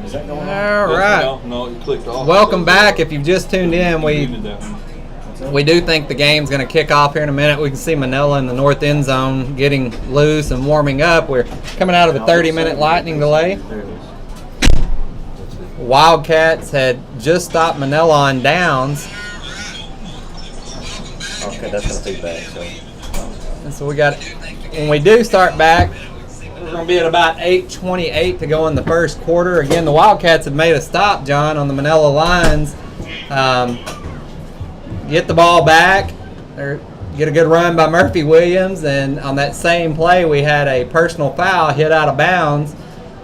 Is that going on? All right. No, it clicked off. Welcome back. If you've just tuned in, we do think the game's going to kick off here in a minute. We can see Manila in the north end zone getting loose and warming up. We're coming out of a 30-minute lightning delay. Wildcats had just stopped Manila on downs. Okay, that's going to feedback. And so we got, when we do start back, we're going to be at about 8:28 to go in the first quarter. Again, the Wildcats have made a stop, John, on the Manila lines. Get the ball back, or get a good run by Murphy Williams, and on that same play, we had a personal foul hit out of bounds,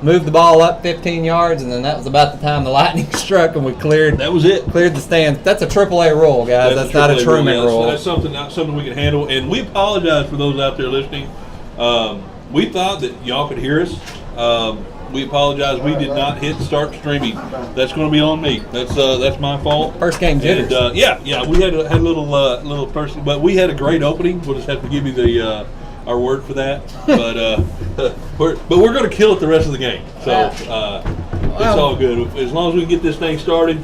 moved the ball up 15 yards, and then that was about the time the lightning struck, and we cleared. That was it. Cleared the stands. That's a AAA rule, guys. That's not a Truman rule. That's something we can handle, and we apologize for those out there listening. We thought that y'all could hear us. We apologize. We did not hit start streaming. That's going to be on me. That's my fault. First game jitters. And, yeah. We had a little first, but we had a great opening. We'll just have to give you our word for that. But we're going to kill it the rest of the game. So it's all good as long as we can get this thing started.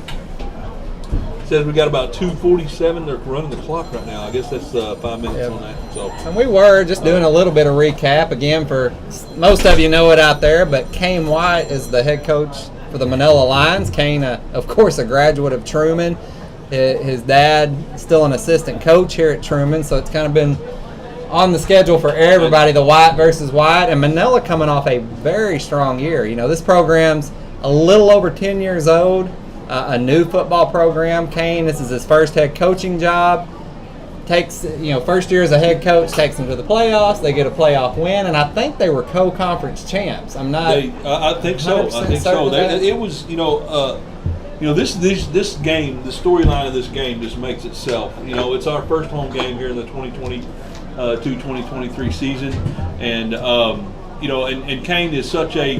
Says we got about 2:47. They're running the clock right now. I guess that's 5 minutes on that. So. And we were just doing a little bit of recap again for most of you know it out there, but Kane White is the head coach for the Manila Lions. Kane, of course, a graduate of Truman. His dad still an assistant coach here at Truman, so it's kind of been on the schedule for everybody, the White versus White. And Manila coming off a very strong year. You know, this program's a little over 10 years old. A new football program. Kane, this is his first head coaching job. Takes, first year as a head coach, takes them to the playoffs. They get a playoff win, and I think they were co-conference champs. I'm not. I think so. I think so. It was, this game, the storyline of this game just makes itself. It's our first home game here in the 2022-2023 season, and and Kane is such a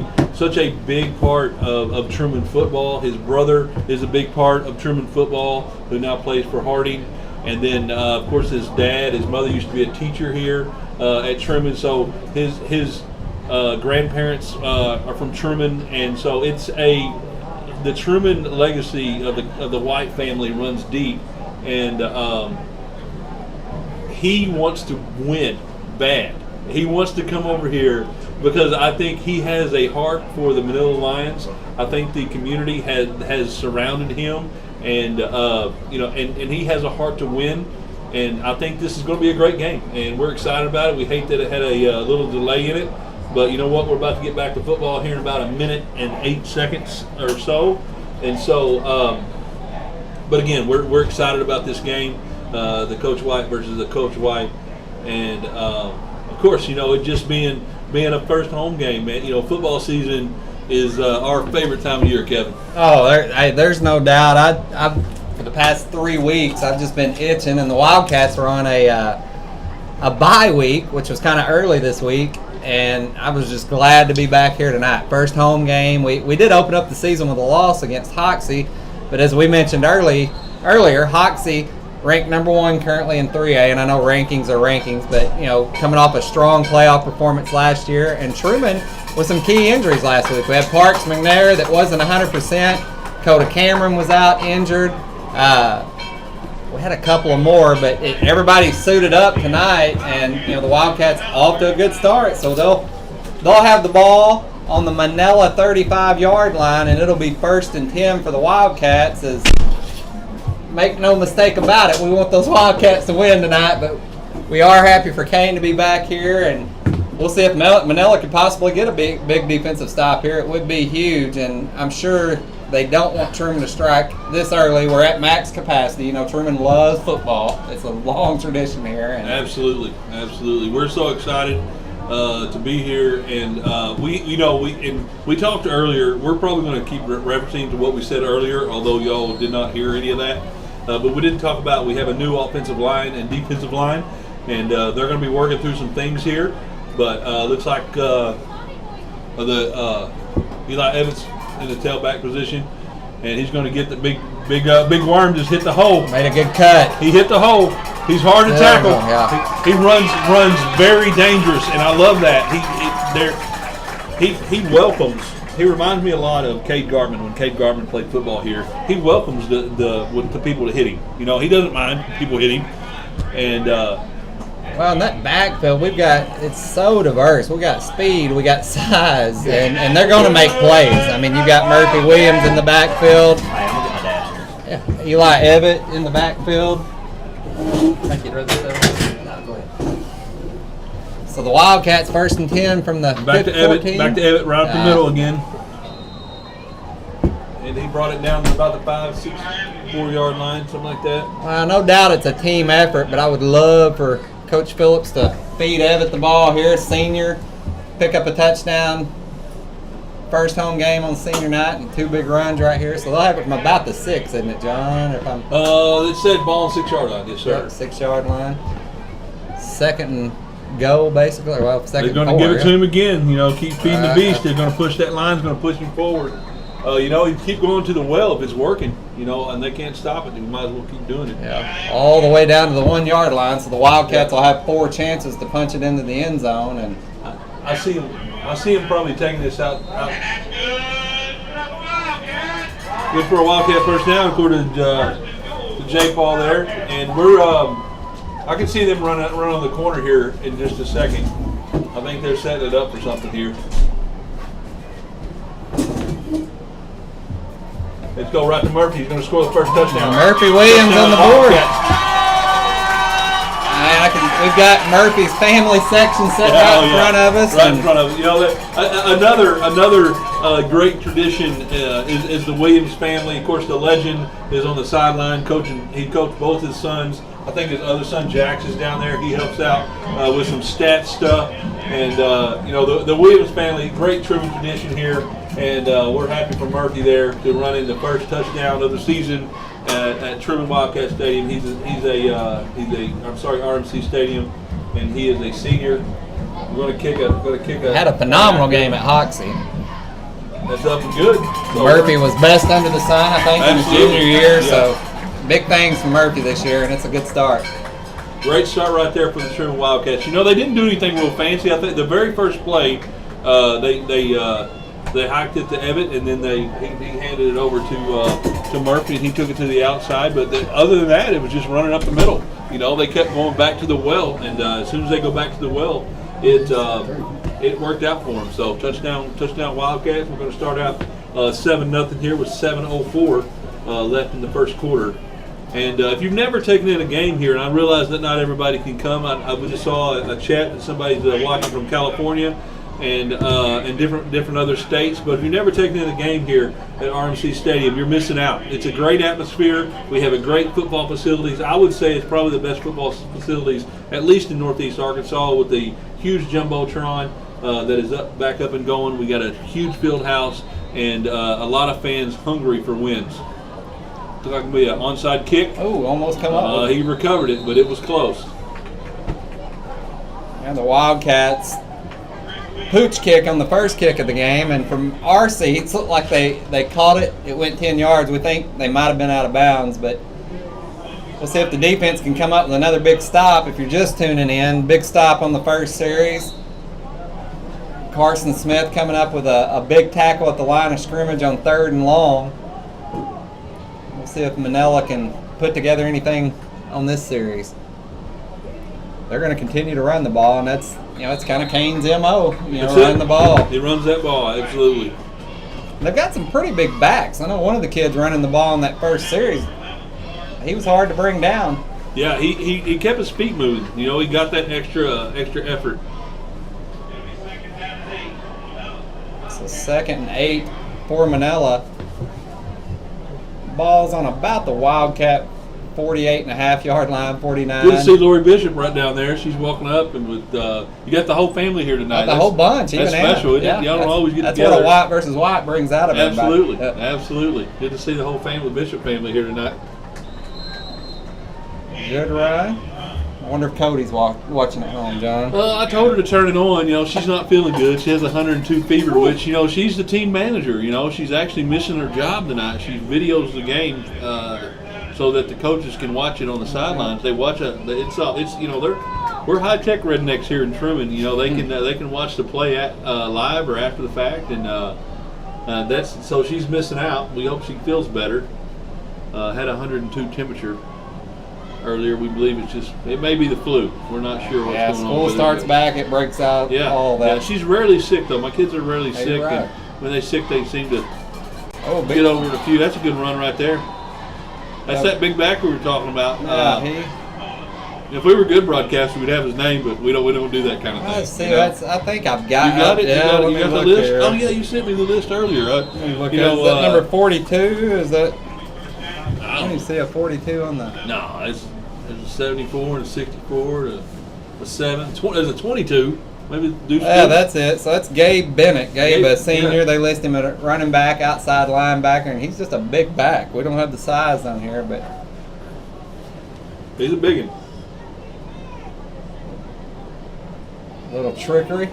big part of Truman football. His brother is a big part of Truman football, who now plays for Harding. And then, of course, his mother used to be a teacher here at Truman. So his grandparents are from Truman, and so the Truman legacy of the White family runs deep, and he wants to win bad. He wants to come over here because I think he has a heart for the Manila Lions. I think the community has surrounded him, and and he has a heart to win. And I think this is going to be a great game, and we're excited about it. We hate that it had a little delay in it, but you know what? We're about to get back to football here in about 1 minute and 8 seconds or so, and so. But again, we're excited about this game, the Coach White versus the Coach White, and of course, it just being a first home game, man. Football season is our favorite time of year, Kevin. Oh, there's no doubt. I've for the past 3 weeks, I've just been itching, and the Wildcats were on a bye week, which was kind of early this week, and I was just glad to be back here tonight. First home game. We did open up the season with a loss against Hoxie, but as we mentioned earlier, Hoxie ranked number 1 currently in 3A, and I know rankings are rankings, but coming off a strong playoff performance last year, and Truman with some key injuries last week. We had Parks McNair that wasn't 100%. Coda Cameron was out injured. We had a couple of more, but everybody suited up tonight, and the Wildcats off to a good start. So they'll have the ball on the Manila 35-yard line, and it'll be 1st and 10 for the Wildcats. As make no mistake about it, we want those Wildcats to win tonight, but we are happy for Kane to be back here, and we'll see if Manila could possibly get a big defensive stop here. It would be huge, and I'm sure they don't want Truman to strike this early. We're at max capacity. Truman loves football. It's a long tradition here. And absolutely. We're so excited to be here, and we talked earlier. We're probably going to keep referencing to what we said earlier, although y'all did not hear any of that. But we didn't talk about we have a new offensive line and defensive line, and they're going to be working through some things here. But looks like Eli Evans in the tailback position, and he's going to get the big worm. Just hit the hole. Made a good cut. He hit the hole. He's hard to tackle. Yeah. He runs very dangerous, and I love that. He welcomes He reminds me a lot of Cade Gartman when Cade Gartman played football here. He welcomes the people to hit him. You know, he doesn't mind people hit him. And well, in that backfield, it's so diverse. We got speed, we got size, and they're going to make plays. I mean, you got Murphy Williams in the backfield. Hey, I'm gonna get my dad. Yeah, Eli Evitt in the backfield. Thank you. No, go ahead. So the Wildcats 1st and 10 from the back to 14. Evitt. Back to Evitt right up the middle again. And he brought it down to about the 5, 6, 4-yard line, something like that. Well, no doubt it's a team effort, but I would love for Coach Phillips to feed Evitt the ball here, senior, pick up a touchdown. First home game on senior night and 2 big runs right here. So they'll have it from about the 6, isn't it, John? If I'm It said ball on 6-yard line, yes, sir. 6-yard line. Second and go, basically. Or, well, second They're going and to 4, give it to him again. You know, keep feeding the Right. beast. They're going to push that line. Going to push him forward. You know, you keep going to the well if it's working. You know, and they can't stop it. You might as well keep doing it. Yeah, all the way down to the 1-yard line. So the Wildcats will have 4 chances to punch it into the end zone. And I see him probably taking this out. Good for a Wildcat first down, according to J. Paul there, and we're. I can see them run on the corner here in just a second. I think they're setting it up for something here. Let's go right to Murphy. He's going to score the first touchdown. Murphy Williams on the board. Wildcats. We've got Murphy's family section set right in front of us. Right in front of us. You know, another great tradition is the Williams family. Of course, the legend is on the sideline coaching. He coached both his sons. I think his other son Jax is down there. He helps out with some stat stuff. And you know, the Williams family, great Truman tradition here. And we're happy for Murphy there to run in the first touchdown of the season at Truman Wildcat Stadium. He's RMC Stadium, and he is a senior. We're going to kick a. Had a phenomenal game at Hoxie. That's up and good. So Murphy was best under the sun, I think, in his Absolutely. junior year. Yeah. So big things for Murphy this year, and it's a good start. Great start right there for the Truman Wildcats. You know, they didn't do anything real fancy. I think the very first play, they hiked it to Evitt, and then he handed it over to Murphy, and he took it to the outside. But other than that, it was just running up the middle. You know, they kept going back to the well, and as soon as they go back to the well, it worked out for them. So touchdown Wildcats. We're going to start out 7-0 here with 7:04 left in the first quarter. And if you've never taken in a game here, and I realize that not everybody can come, I just saw a chat that somebody's watching from California and different other states. But if you've never taken in a game here at RMC Stadium, you're missing out. It's a great atmosphere. We have a great football facilities. I would say it's probably the best football facilities, at least in Northeast Arkansas, with the huge jumbotron that is back up and going. We got a huge field house and a lot of fans hungry for wins. Looks like it'll be an onside kick. Oh, almost come up. He recovered it, but it was close. And the Wildcats pooch kick on the first kick of the game, and from our seats, looked like they caught it. It went 10 yards. We think they might have been out of bounds, but we'll see if the defense can come up with another big stop. If you're just tuning in, big stop on the first series. Carson Smith coming up with a big tackle at the line of scrimmage on 3rd and long. We'll see if Manila can put together anything on this series. They're going to continue to run the ball, and that's it's kind of Kane's MO. Run the ball. He runs that ball, absolutely. They've got some pretty big backs. I know one of the kids running the ball in that first series, he was hard to bring down. Yeah, he kept his feet moving. You know, he got that extra effort. So 2nd and 8 for Manila. Ball's on about the Wildcat 48.5-yard line, 49. Good to see Lori Bishop right down there. She's walking up, and with you got the whole family here tonight. The whole bunch. That's even special, isn't it? Y'all don't always get that's together. That's what a white versus white brings out of Absolutely, everybody. absolutely. Good to see the whole Bishop family here tonight. Good ride. I wonder if Cody's watching at home, John. I told her to turn it on. You know, she's not feeling good. She has 102 fever, which, she's the team manager. She's actually missing her job tonight. She videos the game so that the coaches can watch it on the sidelines. They watch we're high tech rednecks here in Truman. They can watch the play live or after the fact, and So she's missing out. We hope she feels better. Had 102 temperature earlier. We believe it may be the flu. We're not sure what's going on. School starts back, it breaks out, all that. Yeah, she's rarely sick though. My kids are rarely Hey, sick, right. and when they're sick, they seem to Big, get over it a few. That's a good run right there. That's that big back we were talking about. If we were good broadcasters, we'd have his name, but we don't do that kind of thing. Let's see. I think I've got. You got it. Yeah, you got the list. Here. Oh yeah, you sent me the list earlier. Is that number 42? Is that? I Let me see a 42 on the. No, there's a 74 and a 64 and a 7. There's a 22. Maybe do. Yeah, that's it. So that's Gabe Bennett. Gabe, a senior. Yeah. They list him at a running back, outside linebacker, and he's just a big back. We don't have the size on here, but he's a big one. little trickery,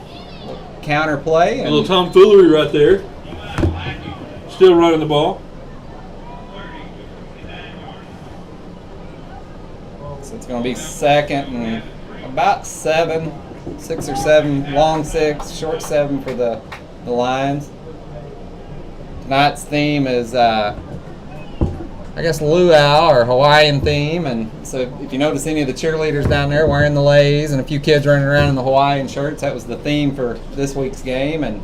little counter play. A little tomfoolery right there. Still running the ball. So it's going to be second and about 7, 6 or 7, long 6, short 7 for the Lions. Tonight's theme is, I guess, luau or Hawaiian theme, and so if you notice any of the cheerleaders down there wearing the leis and a few kids running around in the Hawaiian shirts, that was the theme for this week's game. And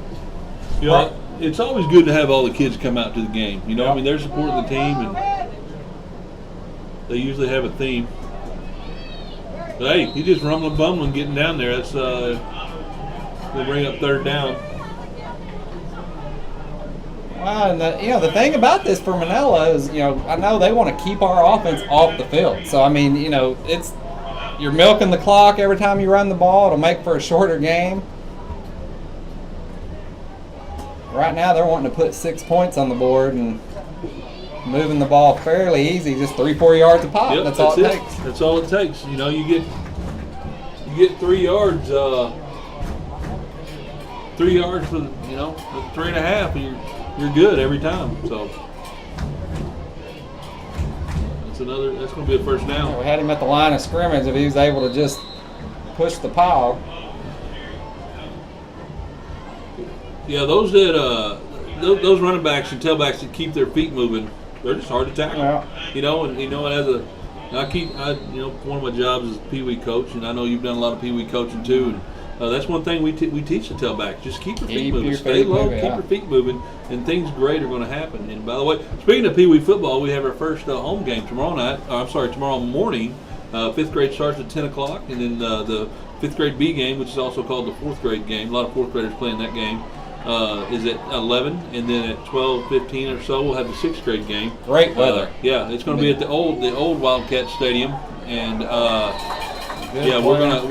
you know, it's always good to have all the kids come out to the game. You know, I mean, they're supporting the team, and they usually have a theme. But hey, he just rumbling, bumbling, getting down there. That's we'll bring up third down. Wow, and the thing about this for Manila is, I know they want to keep our offense off the field. So I mean, it's you're milking the clock every time you run the ball. It'll make for a shorter game. Right now, they're wanting to put 6 points on the board and moving the ball fairly easy, just 3-4 yards a pop. Yep, that's all it takes. That's all it takes. You know, you get 3 yards. 3 yards for 3.5, and you're good every time. So that's going to be a first down. We had him at the line of scrimmage if he was able to just push the pile. Yeah, those running backs and tailbacks that keep their feet moving, they're just hard to tackle. Yeah. One of my jobs is Pee Wee coach, and I know you've done a lot of Pee Wee coaching too. And that's one thing we teach the tailbacks: just keep your feet moving, stay low, keep your feet moving, and things great are going to happen. And by the way, speaking of Pee Wee football, we have our first home game tomorrow morning. 5th grade starts at 10 o'clock, and then the 5th grade B game, which is also called the 4th grade game. A lot of 4th graders playing that game. Is at 11, and then at 12:15 or so we'll have the 6th grade game. Great weather. It's going to be at the old Wildcat Stadium, and we're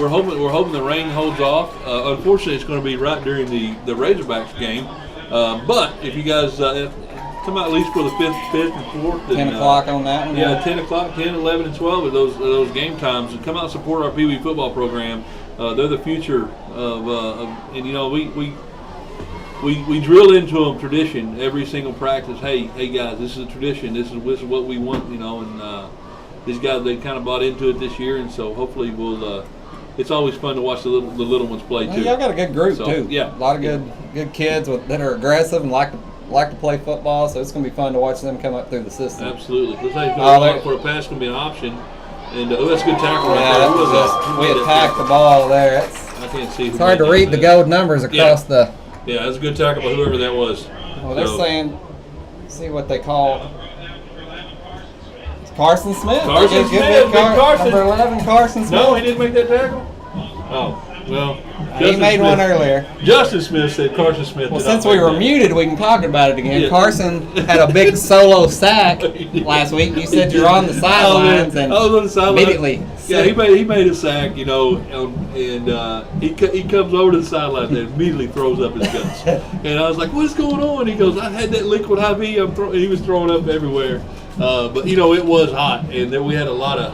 hoping the rain holds off. Unfortunately, it's going to be right during the Razorbacks game. But if you guys come out at least for the 5th and 4th, 10 o'clock on that one. Yeah, 10 o'clock, 10, 11, and 12 are those game times, and come out and support our Pee Wee football program. They're the future We drill into them tradition every single practice. Hey guys, this is a tradition. This is what we want, and these guys, they kind of bought into it this year, and so hopefully we'll. It's always fun to watch the little ones play too. Y'all got a good group too. Yeah, a lot of good kids that are aggressive and like to play football. So it's going to be fun to watch them come up through the system. Absolutely. Let's say for a pass going to be an option, and that's a good tackle right there. We attacked the ball there. I can't see. It's hard to read the gold numbers across the. Yeah, that's a good tackle by whoever that was. Well, they're saying, see what they call Carson Smith. Carson Smith, Carson. Number 11, Carson Smith. No, he didn't make that tackle? Oh, well. He made one earlier. Justin Smith said Carson Smith. Well, since we were muted, we can talk about it again. Yeah. Carson had a big solo sack last week. You said you're on the sidelines, and I was on the sidelines. Immediately. Yeah, he made a sack, and he comes over to the sideline and immediately throws up his guts. And I was like, "What's going on?" He goes, "I had that liquid IV." He was throwing up everywhere, but it was hot, and then we had a lot of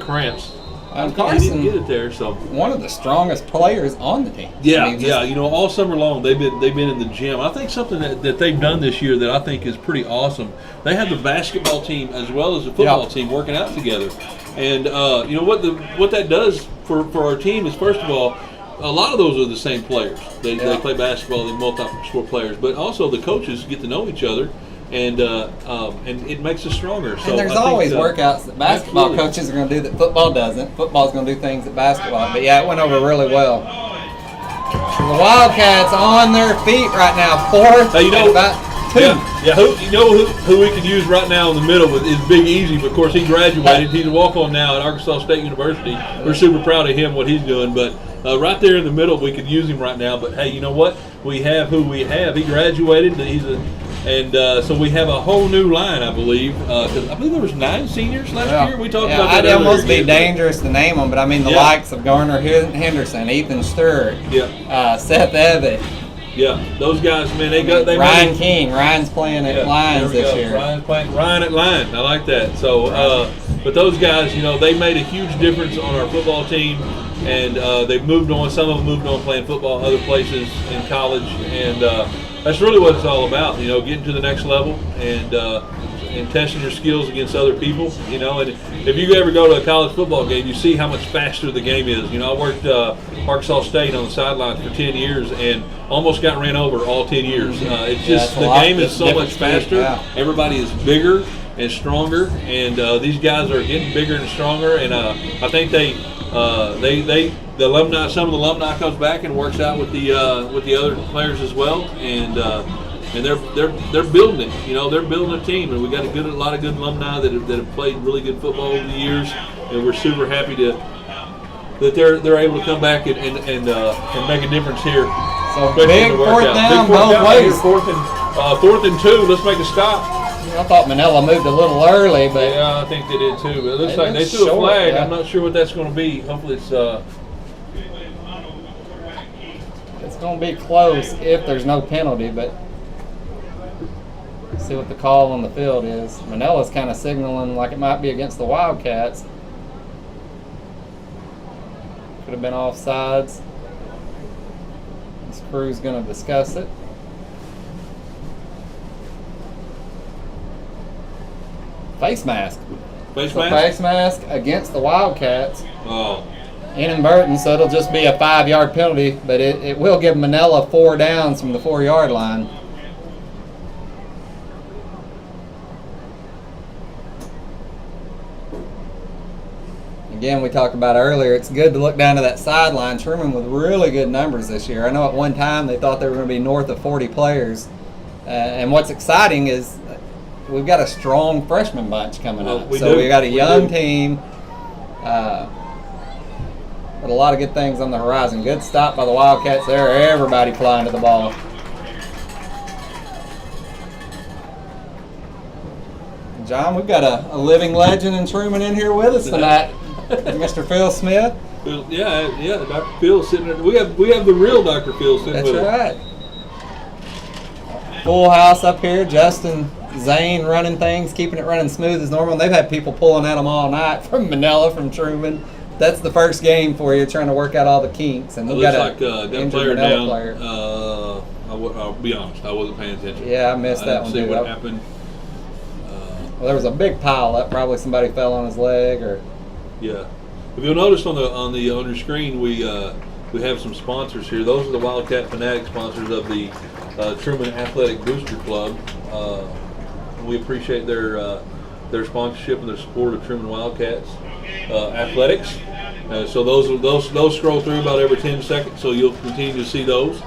cramps. Carson, he didn't get it there, so one of the strongest players on the team. Yeah, all summer long they've been in the gym. I think something that they've done this year that I think is pretty awesome. They have the basketball team as well as the football team working out together, and what that does for our team is, first of all, a lot of those are the same players. They Yeah. play basketball. They're multi-sport players, but also the coaches get to know each other, and it makes us stronger. So And there's I think, always workouts that basketball absolutely. coaches are going to do that football doesn't. Football's going to do things that basketball. But yeah, it went over really well. The Wildcats on their feet right now. Fourth. Hey, you know- and about two. Yeah. Who we can use right now in the middle with is Big Easy. But of course, he graduated. He's a walk-on now at Arkansas State University. We're super proud of him, what he's doing. But right there in the middle, we could use him right now. But hey, you know what? We have who we have. He graduated. So we have a whole new line, I believe. 'Cause I believe there was 9 seniors last year. We talked about that I'd almost earlier. be dangerous to name them, but I mean the Yeah. likes of Garner Henderson, Ethan Stewart, Yeah, Seth Evitt, yeah. Those guys, man, they Ryan made, King. Ryan's playing at Yeah, Lions there we this go. year. Ryan's playing Ryan at line. I like that. So, but those guys, you know, they made a huge difference on our football team, and they've moved on. Some of them moved on playing football other places in college, and that's really what it's all about. You know, getting to the next level and testing your skills against other people. You know, and if you ever go to a college football game, you see how much faster the game is. You know, I worked Arkansas State on the sidelines for 10 years and almost got ran over all 10 years. It's just it's a the lot game is so different much speed, faster. yeah. Everybody is bigger and stronger, and these guys are getting bigger and stronger. And I think the alumni, some of the alumni comes back and works out with the other players as well, and they're building it. You know, they're building a team, and we got a lot of good alumni that have played really good football over the years, and we're super happy that they're able to come back and make a difference here. So Especially big in the fourth workout. down Big fourth both down right here, ways. fourth and 2. Let's make a stop. I thought Manila moved a little early, but Yeah, I think they did too. But it looks It like they looks threw a short, flag. yeah. I'm not sure what that's going to be. Hopefully it's. it's going to be close if there's no penalty. But see what the call on the field is. Manila's kind of signaling like it might be against the Wildcats. Could have been offsides. This crew's going to discuss it. Face mask. Face So mask? face mask against the Wildcats Oh, in Burton, so it'll just be a 5-yard penalty, but it will give Manila 4 downs from the 4-yard line. Again, we talked about earlier, it's good to look down to that sideline. Truman with really good numbers this year. I know at one time they thought they were going to be north of 40 players. And what's exciting is we've got a strong freshman bunch coming Well, up. we So do. we got a We young do. team. But a lot of good things on the horizon. Good stop by the Wildcats there. Everybody flying to the ball. John, we've got a living legend in Truman in here with us tonight. Mr. Phil Smith. yeah. Dr. Phil's sitting there. We have the real Dr. Phil sitting That's with us. right. Full house up here. Justin Zane running things, keeping it running smooth as normal. And they've had people pulling at them all night from Manila, from Truman. That's the first game for you, trying to work out all the kinks. And It we've looks got like a that injured player Manila down. player. I'll be honest, I wasn't paying attention. Yeah, I missed I that didn't one see too. what happened. Well, there was a big pile up. Probably somebody fell on his leg, or Yeah. If you'll notice on your screen, we have some sponsors here. Those are the Wildcat Fanatic sponsors of the Truman Athletic Booster Club. We appreciate their sponsorship and their support of Truman Wildcats athletics. So those scroll through about every 10 seconds. So you'll continue to see those.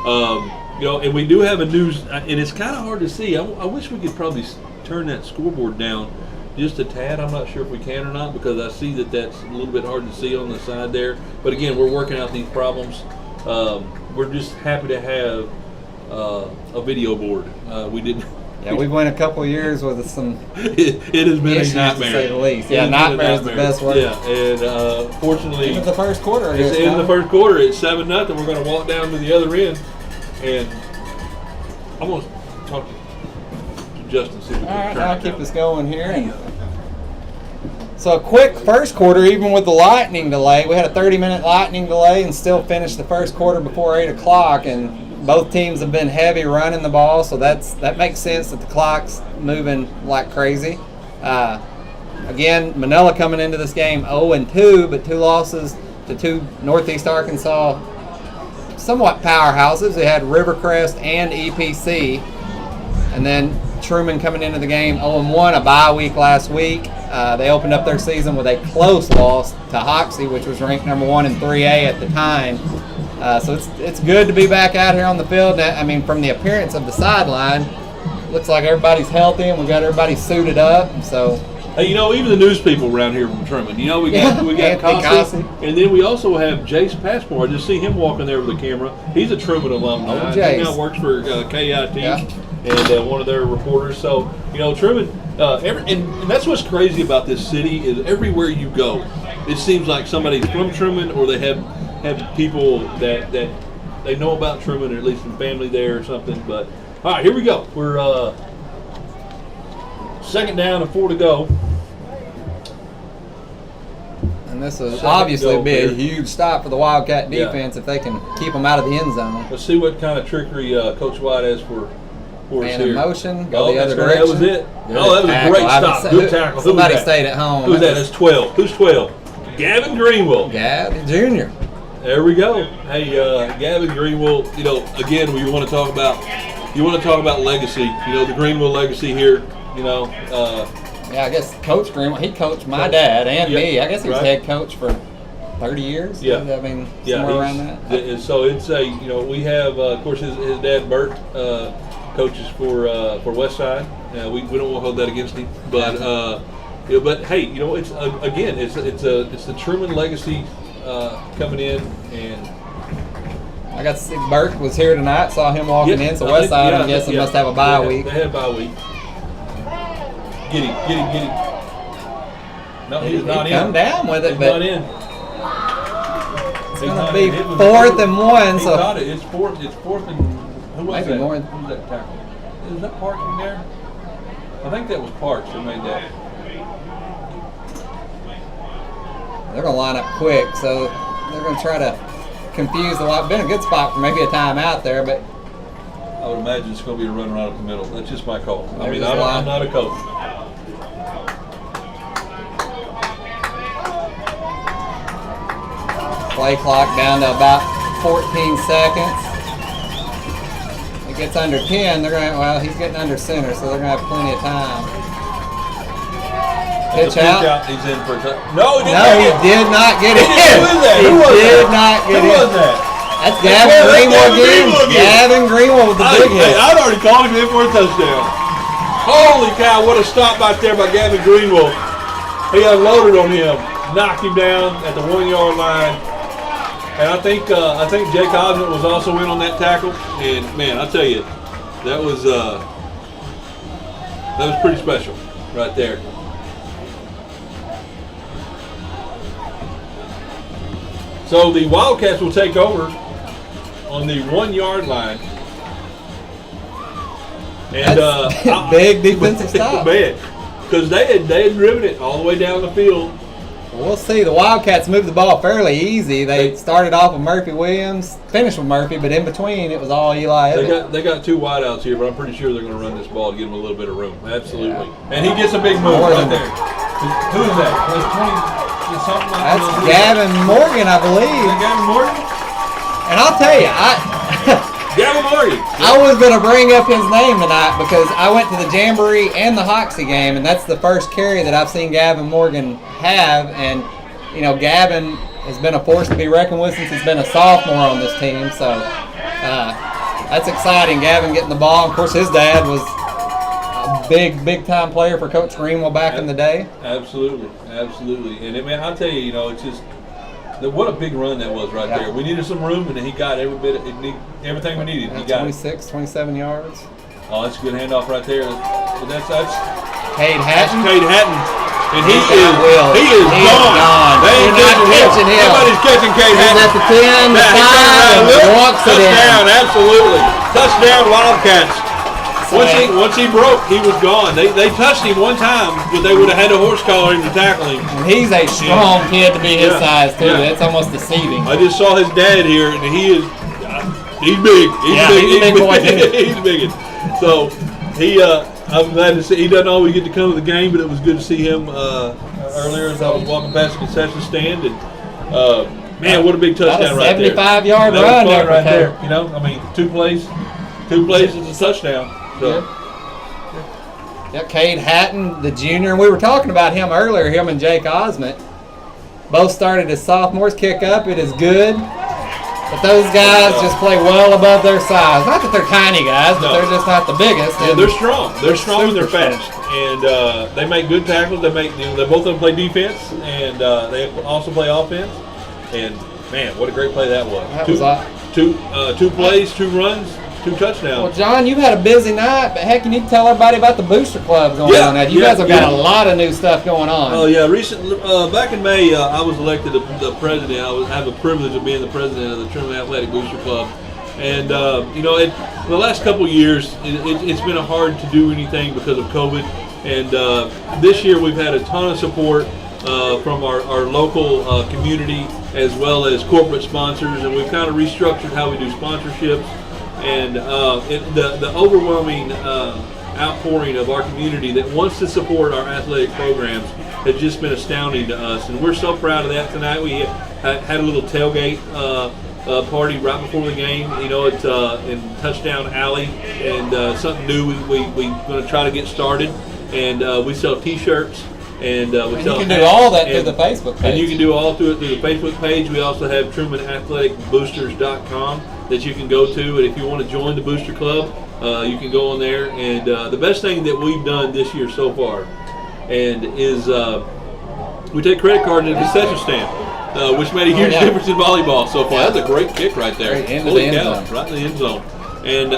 And we do have a news, and it's kind of hard to see. I wish we could probably turn that scoreboard down just a tad. I'm not sure if we can or not, because I see that's a little bit hard to see on the side there. But again, we're working out these problems. We're just happy to have a video board. We didn't. yeah, we went a couple years with some It has been issues, a nightmare, to say the least. It Yeah, has been a nightmare is the best word. Yeah, and fortunately, Even the first quarter. it's in the first quarter. It's 7-0. We're going to walk down to the other end, and I'm going to talk to Justin. See if we All can right, turn I'll it keep down. us going here. So a quick first quarter, even with the lightning delay. We had a 30-minute lightning delay and still finished the first quarter before 8 o'clock. And both teams have been heavy running the ball, so that makes sense that the clock's moving like crazy. Again, Manila coming into this game 0-2, but 2 losses to 2 Northeast Arkansas somewhat powerhouses. They had Rivercrest and EPC, and then Truman coming into the game 0-1, a bye week last week. They opened up their season with a close loss to Hoxie, which was ranked number 1 in 3A at the time. So it's good to be back out here on the field. I mean, from the appearance of the sideline, looks like everybody's healthy and we got everybody suited up. So, hey, you know, even the news people around here from Truman. You know, we got Anthony Cossie, Cossie. and then we also have Jace Passmore. I just see him walking there with the camera. He's a Truman alumni. Oh, He Jace. now works for KIT Yeah. and one of their reporters. So, you know, Truman. And that's what's crazy about this city is everywhere you go, it seems like somebody's from Truman or they have people that they know about Truman or at least some family there or something. But all right, here we go. We're second down and 4 to go. and this will Second obviously goal be a here. huge stop for the Wildcat Yeah. defense if they can keep them out of the end zone. Let's see what kind of trickery Coach White has for us Man in here. motion, go the that's other right. That was direction. it. Good Oh, that was a tackle. great I would stop. say- Good tackle. Who was Somebody that? stayed at home. Who's that? That's 12. Who's 12? Gavin Greenwell. Gab Jr. There we go. Hey, Gavin Greenwell. You know, again, we want to talk about. You want to talk about legacy. You know, the Greenwell legacy here. You know, Yeah, I guess Coach Greenwell, he coached my dad and Yeah, me. I guess he was right. head coach for 30 years. Yeah. I mean, yeah. somewhere around that. And so it's a. You know, we have of course his dad Bert coaches for Westside. We don't want to hold that against him, but. Yeah, but hey, you know, it's again, it's the Truman legacy coming in, and I got to see Burke was here tonight. Saw him walking Yeah, in. So I think- Westside, yeah, I'm guessing, yeah. must have a bye They week. had a bye week. Get him. No, he's not in. Come down with it, He's but not in. it's going to be 4th and 1. He So caught it. It's fourth and who was Maybe that? more. Who was that tackle? Is that Parks in there? I think that was Parks that made that. they're going to line up quick. So they're going to try to confuse the Wild. Been a good spot for maybe a timeout there, but I would imagine it's going to be a run right up the middle. That's just my call. I There's mean, his I'm line. not a coach. play clock down to about 14 seconds. It gets under 10. They're going to, well, he's getting under center, so they're going to have plenty of time. It's Pitch a out. He's in for a touch. No, he didn't. No, he did not get it in. Who is that? He Who was did that? not get Who in. was that? That's That's Gavin Greenwell Gavin Greenwell again. again. Gavin Greenwell with the big hit. I'd already called him in for a touchdown. Holy cow, what a stop right there by Gavin Greenwell. He unloaded on him, knocked him down at the 1 yard line. And I think Jake Osmond was also in on that tackle. And man, I tell you, that was pretty special right there. So the Wildcats will take over on the 1 yard line. And That's big defensive stop. Man, because they had driven it all the way down the field. We'll see. The Wildcats moved the ball fairly easy. They started off with Murphy Williams, finished with Murphy, but in between it was all Eli Evans. They got two wideouts here, but I'm pretty sure they're going to run this ball to give him a little bit of room. Absolutely. Yeah. And he gets a big move More right than- there. Who is that? That's 20, something like That's that. Gavin Morgan, I Is believe. that Gavin Morgan? And I'll tell you, Gavin Morgan. I was going to bring up his name tonight because I went to the Jamboree and the Hoxie game, and that's the first carry that I've seen Gavin Morgan have. And, you know, Gavin has been a force to be reckoned with since he's been a sophomore on this team. So that's exciting, Gavin getting the ball. Of course, his dad was a big time player for Coach Greenwell back in the day. Absolutely. And I mean, I'll tell you, you know, it's just what a big run that was right there. We needed some room, and he got everything we needed. He got 26, 27 yards. Oh, that's a good handoff right there. That's Cade Hatton. Cade Hatton. And he He's is got Will. he is He is gone. gone. They ain't You're not catching him. Nobody's catching Cade He's Hatton. at the 10, the Yeah, he 5, turned around. and walks it in. Touchdown, absolutely. Touchdown, Wildcats. So Once he broke, he was gone. They touched him one time, but they would have had a horse collar him to tackle him. and he's a strong kid to be his Yeah. size too. Yeah. That's almost deceiving. I just saw his dad here, and he's big. Yeah, he's a big boy, too. He's big. So I'm glad to see. He doesn't always get to come to the game, but it was good to see him earlier as I was walking past the concession stand. And Man, what a big touchdown right there. 75-yard That was run fun there, right there. there. You know, I mean, two plays is a touchdown. So. Yeah, Cade Hatton, the junior, and we were talking about him earlier, him and Jake Osment. Both started as sophomores. Kick up, it is good. But those guys just play well above their size. Not that they're tiny guys, but they're just not the biggest. Yeah, And they're strong. They're strong and they're super fast, and they make good tackles. They both of them play defense, and they also play offense. And man, what a great play that was! That was awesome. Two plays, 2 runs, 2 touchdowns. Well, John, you've had a busy night, but heck, you need to tell everybody about the booster club going on now. You guys have got a lot of new stuff going on. Oh yeah, recently back in May, I was elected the president. I have the privilege of being the president of the Truman Athletic Booster Club, and you know, the last couple of years, it's been hard to do anything because of COVID. And this year, we've had a ton of support from our local community as well as corporate sponsors, and we've kind of restructured how we do sponsorships. And the overwhelming outpouring of our community that wants to support our athletic programs has just been astounding to us. And we're so proud of that tonight. We had a little tailgate party right before the game, you know, at in Touchdown Alley, and something new we're going to try to get started. And we sell T-shirts. And you can do all that through the Facebook page. And you can do all through the Facebook page. We also have TrumanAthleticBoosters.com that you can go to. And if you want to join the Booster Club, you can go on there. And the best thing that we've done this year so far is we take credit cards in the concession stand, which made a huge difference in volleyball so far. That's a great kick right there. Holy cow, right in the end zone. And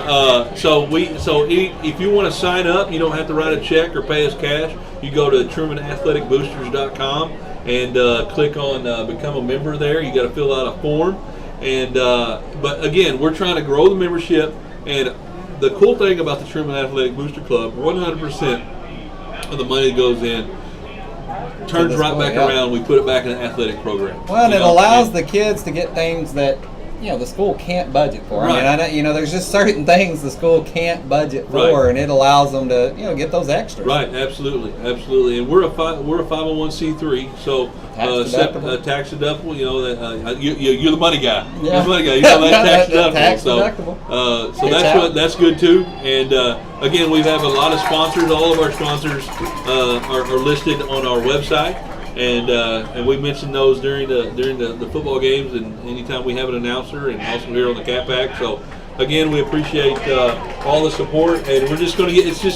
so if you want to sign up, you don't have to write a check or pay us cash. You go to TrumanAthleticBoosters.com and click on become a member there. You got to fill out a form. And but again, we're trying to grow the membership. And the cool thing about the Truman Athletic Booster Club, 100% of the money that goes in turns right back around. We put it back in the athletic program. Well, and it allows the kids to get things that the school can't budget for. Right. I mean, there's just certain things the school can't budget for, and it allows them to, get those extras. Right, absolutely. And we're a 501c3, so tax deductible. You're the money guy. Yeah. You're the money guy. You know that's tax deductible. deductible. So that's good too. And again, we have a lot of sponsors. All of our sponsors are listed on our website. And we mentioned those during the football games and anytime we have an announcer, and also here on the Cat Pack. So again, we appreciate all the support, and it's just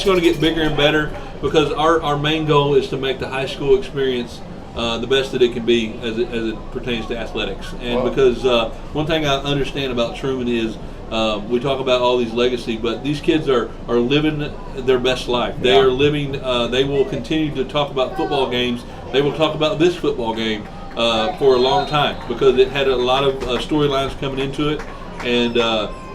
going to get bigger and better, because our main goal is to make the high school experience the best that it can be as it pertains to athletics. And because one thing I understand about Truman is we talk about all these legacy, but these kids are living their best life. They are living. They will continue to talk about football games. They will talk about this football game for a long time, because it had a lot of storylines coming into it, and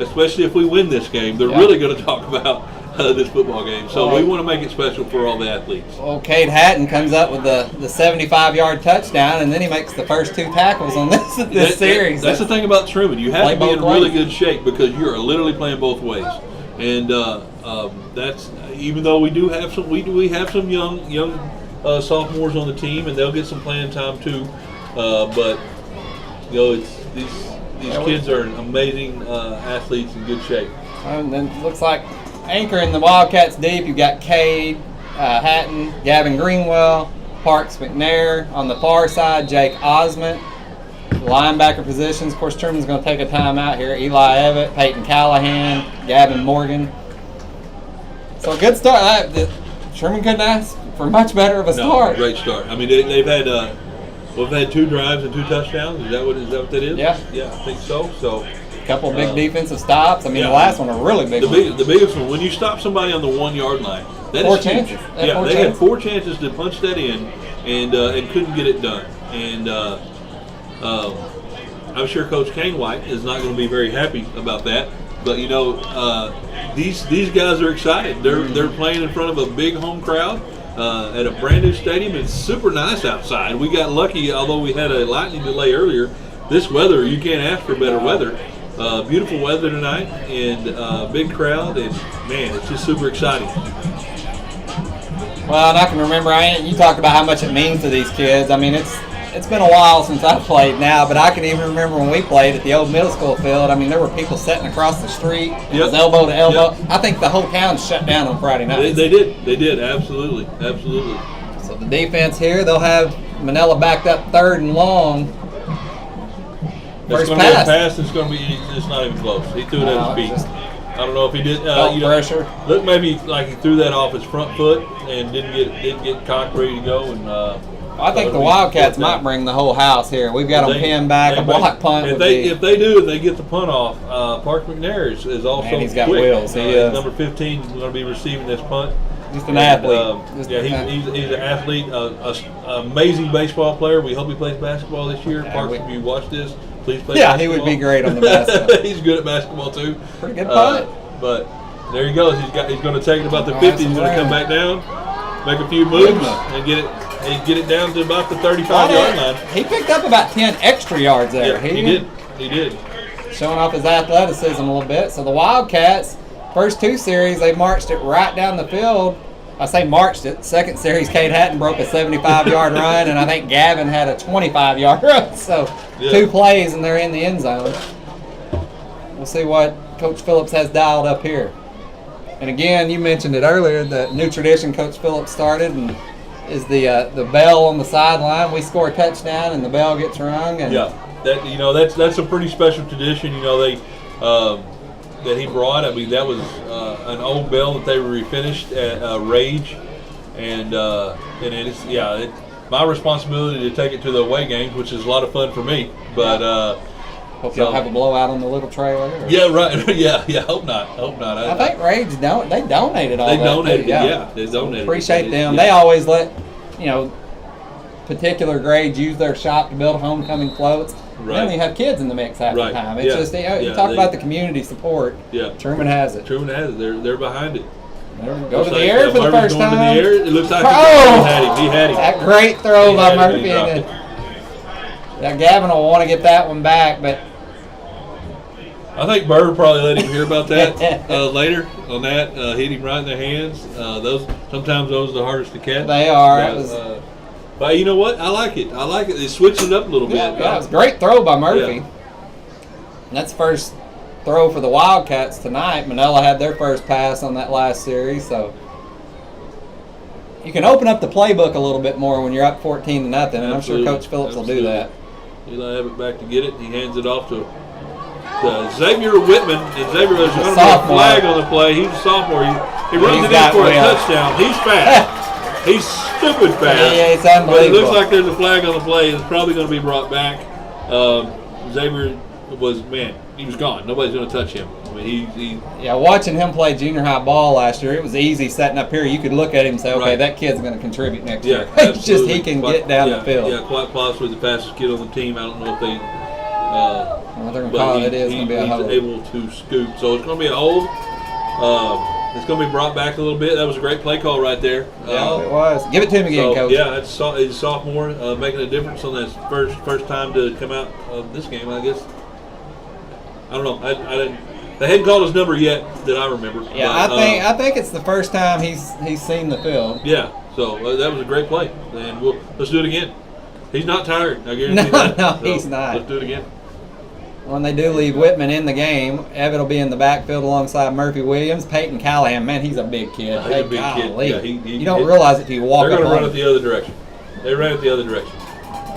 especially if we win this game, they're really going to talk about this football game. So we want to make it special for all the athletes. Well, Cade Hatton comes up with the 75-yard touchdown, and then he makes the first 2 tackles on this series. That's the thing about Truman. You have to be in really good shape, because you're literally playing both ways. And that's, even though we have some young sophomores on the team, and they'll get some playing time too. But these kids are amazing athletes in good shape. And then it looks like anchoring the Wildcats deep, you've got Cade Hatton, Gavin Greenwell, Parks McNair. On the far side, Jake Osment. Linebacker positions, of course, Truman's going to take a timeout here. Eli Evett, Peyton Callahan, Gavin Morgan. So a good start. Truman couldn't ask for much better of a start. Great start. I mean, they've had we've had 2 drives and 2 touchdowns. Is that what that is? Yeah. Yeah, I think so. So a couple of big defensive stops. I mean, the last one, a really big one. The biggest one, when you stop somebody on the 1-yard line, that is huge. They had 4 chances to punch that in, and couldn't get it done. And I'm sure Coach Kane White is not going to be very happy about that. But these guys are excited. They're playing in front of a big home crowd at a brand new stadium. It's super nice outside. We got lucky, although we had a lightning delay earlier. This weather, you can't ask for better weather. Beautiful weather tonight, and big crowd, and man, it's just super exciting. Well, and I can remember, you talked about how much it means to these kids. I mean, it's been a while since I played now, but I can even remember when we played at the old middle school field. I mean, there were people sitting across the street. It was elbow to elbow. Yep. I think the whole town shut down on Friday night. They did, absolutely. So the defense here, they'll have Manila backed up 3rd and long. It's First going to be a pass. pass. It's not even close. He threw it at No, his feet. just I don't know if he did. felt pressure. Look, maybe like he threw that off his front foot and didn't get cocked ready to go. And I think the Wildcats might bring the whole house here. We've got them pinned back. A block punt If would they be. if they get the punt off, Park McNair is also Man, he's got quick. wheels. He is. Number 15 is going to be receiving this punt. Just an athlete. Just Yeah, an he's an athlete, amazing baseball player. We hope he plays basketball this year. Yeah, Parks, if you watch this, please play Yeah, basketball. he would be great on the basketball. He's good at basketball too. Pretty good punt. But there he goes. He's going to take it about the Oh, 50. He's that's going to come right. back down, make a few moves, Goodness. and get it down to about the 35-yard line. He picked up about 10 extra yards there. Yeah, he did. He did. Showing off his athleticism a little bit. So the Wildcats, first 2 series, they marched it right down the field. I say marched it. Second series, Cade Hatton broke a 75-yard run, and I think Gavin had a 25-yard run. So 2 plays, and they're in the end zone. We'll see what Coach Phillips has dialed up here. And again, you mentioned it earlier, the new tradition Coach Phillips started and is the bell on the sideline. We score a touchdown, and the bell gets rung. And Yeah, that's a pretty special tradition. They that he brought. I mean, that was an old bell that they refinished at Rage, and it's my responsibility to take it to the away games, which is a lot of fun for me. But hope you'll have a blowout on the little trailer. Or? yeah, right. yeah. Hope not. I think Rage they donated all They that. donated. too, Yeah, they donated. Appreciate them. Yeah. They always let particular grades use their shop to build homecoming floats. Right. Then you have kids in the mix half Right. the time. It's Yeah. just you Yeah, talk they- about the community support. Yeah. Truman has it. Truman has it. They're behind it. Go to the air for the Murphy's first going time. to the air. It looks like Oh! he had him. That great throw He by had it, Murphy. he dropped And it. now Gavin will want to get that one back, but I think Bird probably let him hear about that later on that. Hit him right in the hands. Sometimes those are the hardest to catch. they are. But, It was, but you know what? I like it. It switches it up a little bit. yeah, it was a great throw by Murphy. Yeah. And that's the first throw for the Wildcats tonight. Manila had their first pass on that last series, so you can open up the playbook a little bit more when you're up 14-0, and I'm sure Absolutely. Coach Phillips will do that. Eli Abbott back to get it. He hands it off to Xavier Whitman. And Xavier was going to be a sophomore. flag on the play. He's a sophomore. He runs He's it in got for a wheels. touchdown. He's fast. He's stupid fast. Yeah, it's But it unbelievable. looks like there's a flag on the play. It's probably going to be brought back. Xavier he was gone. Nobody's going to touch him. I mean, he Yeah, watching him play junior high ball last year, it was easy setting up here. You could look at him and say, okay, Right. that kid's going to contribute next yeah, year. It's just absolutely. he can Quite- get down yeah, the field. Yeah, quite possibly the fastest kid on the team. I don't know if they. Well, they're going to But call it is going to be a he's hold. able to scoop. So it's going to be a hold. It's going to be brought back a little bit. That was a great play call right there. Yeah, it was. Give it to him again, So, Coach. yeah, it's a sophomore making a difference on that first time to come out of this game, I guess. I don't know. I didn't. They hadn't called his number yet that I remember. Yeah, but, I think it's the first time he's seen the field. Yeah. So that was a great play, and let's do it again. He's not tired. I guarantee No, that. no, So, he's not. Let's do it again. When they do leave Whitman in the game, Evan will be in the backfield alongside Murphy Williams. Peyton Callahan, man, he's a big kid. He's a big kid. Golly. Yeah, you don't realize it till you walk They're up going to on run it him. the other direction. They ran it the other direction.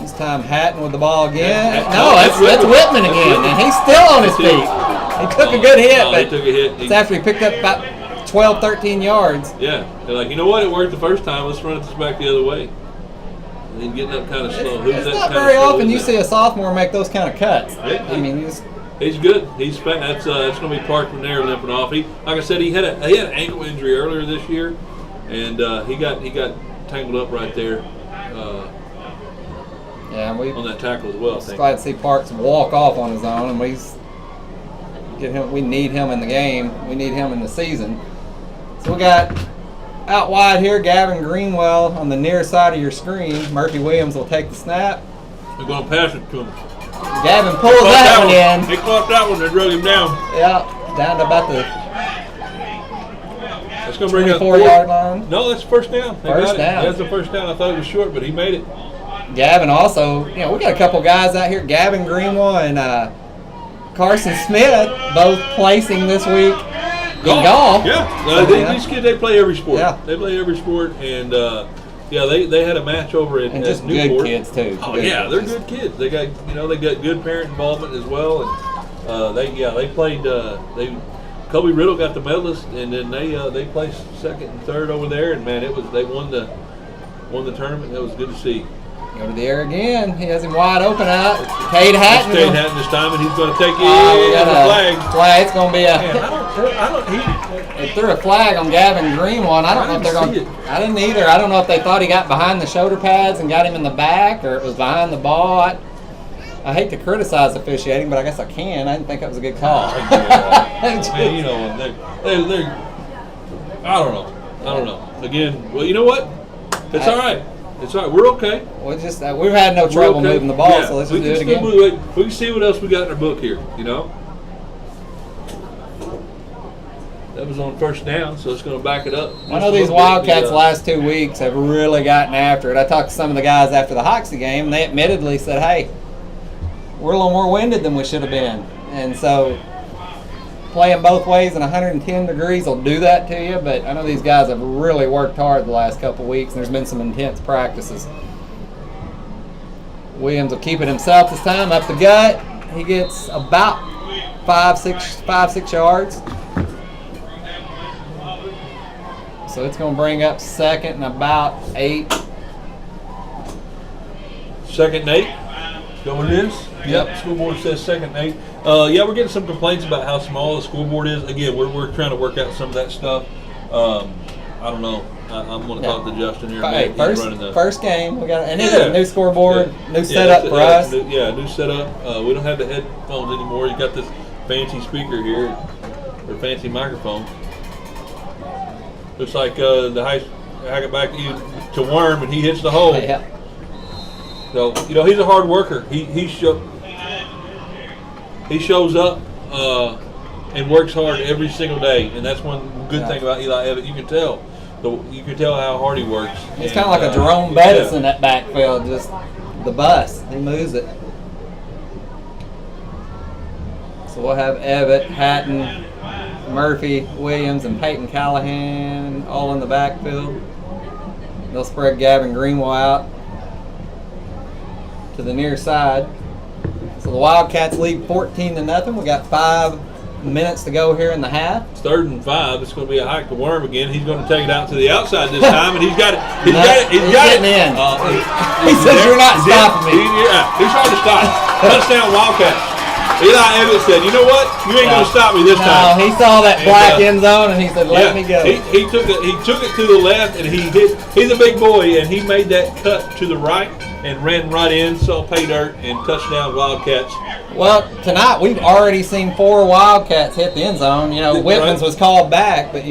This time Hatton with the ball again. Yeah, No, that's Whitman That's again, Whitman. and he's still on his That's it. feet. He took a good hit, He but took a hit. it's after he picked up about 12, 13 yards. Yeah, they're like, you know what? It worked the first time. Let's run this back the other way. And then getting up kind of slow. It's not very often you see a sophomore make those kind of cuts. Yeah. I mean, He's good. He's fast. That's going to be Park from there limping off. Like I said, he had an ankle injury earlier this year, and he got tangled up right there yeah, we on that tackle as well. I think. glad to see Parks walk off on his own, and we need him in the game. We need him in the season. So we got out wide here, Gavin Greenwell on the near side of your screen. Murphy Williams will take the snap. We're going to pass it to him. Gavin pulls that one in. They caught that one. They drug him down. Yeah, down to about the That's going to bring up 24-yard line. No, that's first down. They First got it. down. That's the first down. I thought it was short, but he made it. Gavin also, we got a couple guys out here, Gavin Greenwell and Carson Smith, both placing this week in golf. Yeah, these kids, they play every sport. Yeah. They play every sport, and they had a match over at, And just at Newport. good kids too. Oh Good yeah, they're kids. good kids. They got they got good parent involvement as well, and they played. Kobe Riddle got the medalist, and then they placed second and third over there, and man, they won the tournament. That was good to see. Go to the air again. He has him wide open out. Cade Hatton. Cade Hatton this time, and he's going to take We the got a flag. flag. It's going to be a. Man, I don't. They threw a flag on Gavin Greenwell. I don't know if they're going didn't to. see I didn't either. I don't know if they thought he got behind the shoulder pads and got him in the back, or it was behind the ball. I hate to criticize officiating, but I guess I can. I didn't think that was a good call. Man, they're. I don't know. Again, well, you know what? It's all right. It's all right. We're okay. We've had no trouble We're okay. moving the ball, Yeah, so let's we just do can it still again. move it. We can see what else we got in our book here. That was on first down, so it's going to back it up. I know these Wildcats last 2 weeks have really gotten after it. I talked to some of the guys after the Hoxie game, and they admittedly said, hey, we're a little more winded than we should have been. And so playing both ways and 110 degrees will do that to you, but I know these guys have really worked hard the last couple weeks, and there's been some intense practices. Williams will keep it himself this time, up the gut. He gets about 5-6 yards. So it's going to bring up second and about 8. Second and 8. Is that what it is? Yep. School board says second and 8. We're getting some complaints about how small the school board is. Again, we're trying to work out some of that stuff. I don't know. I'm going to talk to Justin here. Hey, He's running the first game, we got a new scoreboard, new setup setup for us. New setup. We don't have the headphones anymore. You got this fancy speaker here, or fancy microphone. Looks like I get back to Worm, and he hits the hole. Yeah. So he's a hard worker. He shows up and works hard every single day, and that's one good thing about Eli Evans. You can tell how hard he works. It's kind of like a Jerome Bettis in that backfield, just the bus. He moves it. So we'll have Evett, Hatton, Murphy, Williams, and Peyton Callahan all in the backfield. They'll spread Gavin Greenwell out to the near side. So the Wildcats lead 14-0. We got 5 minutes to go here in the half. It's 3rd and 5. It's going to be a hike to Worm again. He's going to take it out to the outside this time, and he's got it. He's got it. In. He says, "You're not stopping me." He's trying to stop. Touchdown Wildcats. Eli Evans said, "You know what? You ain't going to stop me this time." No, he saw that black end zone and he said, "Let me go." He took it to the left, and he's a big boy, and he made that cut to the right and ran right in, saw pay dirt, and touchdown Wildcats. Well, tonight we've already seen 4 Wildcats hit the end zone. Whitman's was called back, but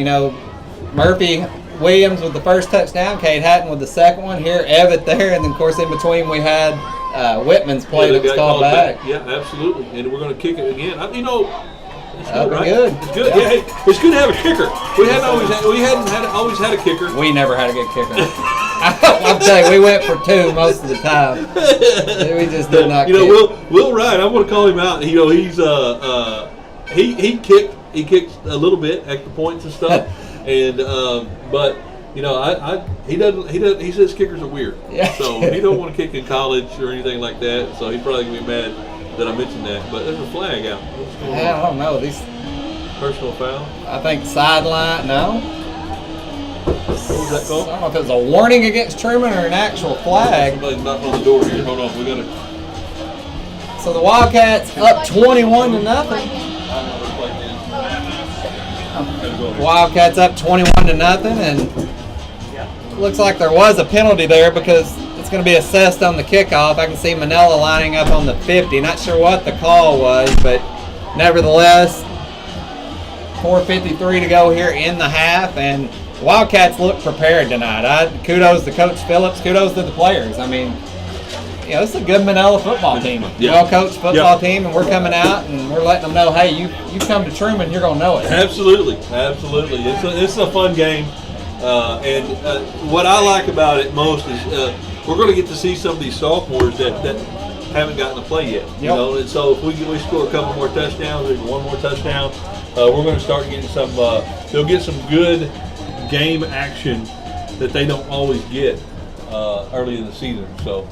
Murphy, Williams with the first touchdown, Cade Hatton with the second one. Here, Evett there, and then of course in between we had Whitman's play that was called back. Yeah, absolutely, and we're going to kick it again. It's That'll be right? good. It's good. Yeah. Hey, it's good to have a kicker. We hadn't always had a kicker. We never had a good kicker. I'll tell you, we went for 2 most of the time. We just did not. Will Wright, I'm going to call him out. He's he kicked a little bit, extra points and stuff, and but he says kickers are weird. Yeah. So he don't want to kick in college or anything like that. So he's probably gonna be mad that I mentioned that. But there's a flag out. What's going on? I don't know. These Personal foul. I think sideline. No. What was that I called? don't know if it was a warning against Truman or an actual flag. Somebody's knocking on the door here. Hold on, we gotta. So the Wildcats up 21-0. Wildcats up 21-0, and looks like there was a penalty there because it's going to be assessed on the kickoff. I can see Manella lining up on the 50. Not sure what the call was, but nevertheless, 4:53 to go here in the half, and Wildcats look prepared tonight. Kudos to Coach Phillips. Kudos to the players. I mean, it's a good Manila football team. Yeah. Well-coached football team, and we're coming out and we're letting them know, hey, you come to Truman, you're going to know it. Absolutely. It's a fun game. And what I like about it most is we're going to get to see some of these sophomores that haven't gotten to play yet. You know, and so if we score a couple more touchdowns, maybe one more touchdown, we're going to start getting some. They'll get some good game action that they don't always get early in the season. So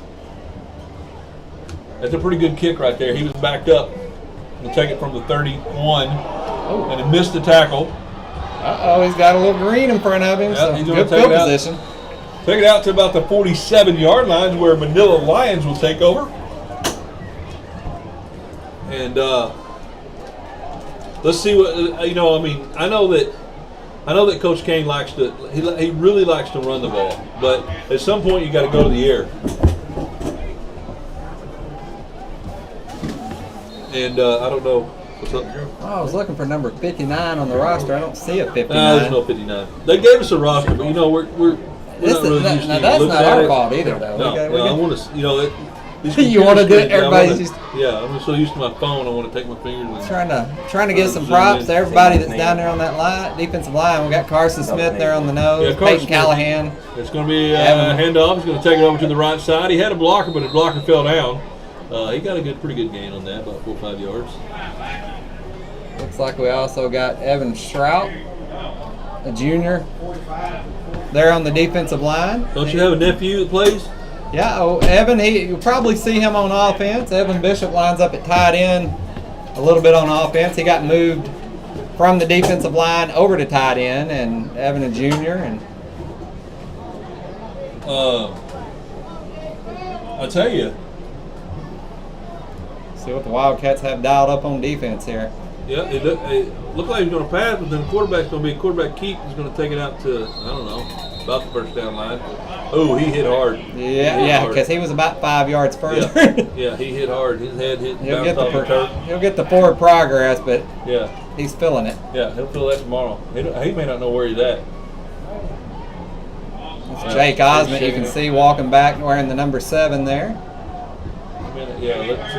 that's a pretty good kick right there. He was backed up. He'll take it from the 31, and he missed the tackle. He's got a little green in front of him, so He's gonna good take field it out. position. Take it out to about the 47-yard line where Manila Lions will take over. And let's see what I mean, I know that Coach Kane likes to. He really likes to run the ball, but at some point you got to go to the air. And I don't know what's up, Drew. Oh, I was looking for number 59 on the roster. I don't see a 59. No, there's no 59. They gave us a roster, but we're not really used to that's look not at our it. fault either, though. No, I want to, these You wanna do it, computer everybody's screens, I'm so used to my phone. I want to take my fingers and Trying to get some props to everybody that's down there on that line, defensive line. We got Carson Smith there on the nose, Yeah, Carson Peyton Smith. Callahan. It's going to be a handoff. He's going to take it over to the right side. He had a blocker, but his blocker fell down. He got a pretty good gain on that, about 4 or 5 yards. Looks like we also got Evan Strout, a junior, there on the defensive line. Don't you have a nephew that plays? Yeah, Evan, you'll probably see him on offense. Evan Bishop lines up at tight end a little bit on offense. He got moved from the defensive line over to tight end, and Evan a junior. And I tell you. see what the Wildcats have dialed up on defense here. Yeah, it looked like he's going to pass, but then the quarterback's going to be a quarterback keep. He's going to take it out to, I don't know, about the first down line. Oh, he hit hard. Yeah, because he was about 5 yards further. Yeah, he hit hard. His head hit. He'll He'll get the forward progress, but Yeah, he's feeling it. yeah, he'll feel that tomorrow. He may not know where he's at. It's Jake Osmond, you can see walking back wearing the number 7 there. Yeah, let's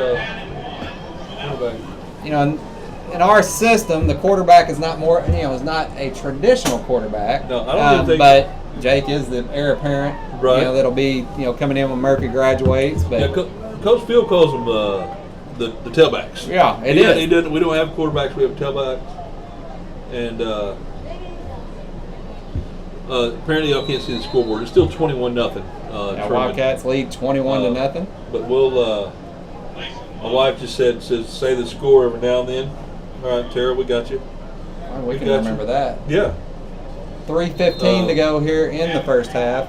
quarterback. You know, in our system, the quarterback is not is not a traditional quarterback. No, I don't even think. But Jake is the heir apparent. Right. That'll be coming in when Murphy graduates. But Yeah, Coach Field calls them the tailbacks. yeah, it He is. doesn't. We don't have quarterbacks. We have tailbacks. And apparently, y'all can't see the scoreboard. It's still 21-0. Wildcats lead 21-0. But we'll. My wife just says say the score every now and then. All right, Tara, we got you. We can got you. remember that. Yeah. 3:15 to go here in the first half.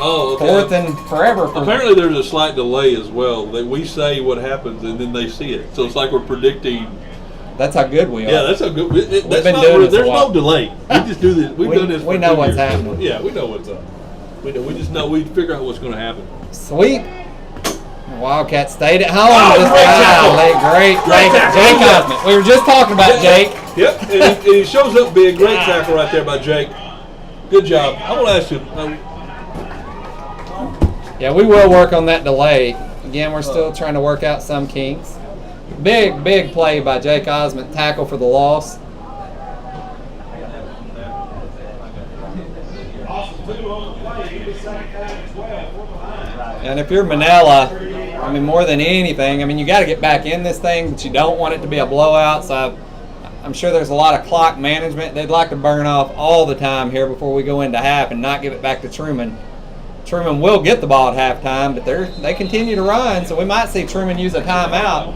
Oh, okay. Fourth and forever. Apparently, there's a slight delay as well. That we say what happens and then they see it. So it's like we're predicting. That's how good we are. Yeah, that's a good. That's been not, doing this a there's while. no delay. We just do this. We've done this. We for know 2 what's years. happening. Yeah, we know what's up. We just know. We figure out what's going to happen. Sweep. Wildcats stayed at home. Oh, great tackle. Great tackle. Jake Osmond. We were just talking about Jake. Yep, and he shows up big. Great tackle right there by Jake. Good job. I want to ask you. Yeah, we will work on that delay. Again, we're still trying to work out some kinks. Big play by Jake Osmond. Tackle for the loss. And if you're Manila, I mean, more than anything, I mean, you got to get back in this thing, but you don't want it to be a blowout. So I'm sure there's a lot of clock management. They'd like to burn off all the time here before we go into half and not give it back to Truman. Truman will get the ball at halftime, but they continue to run, so we might see Truman use a timeout.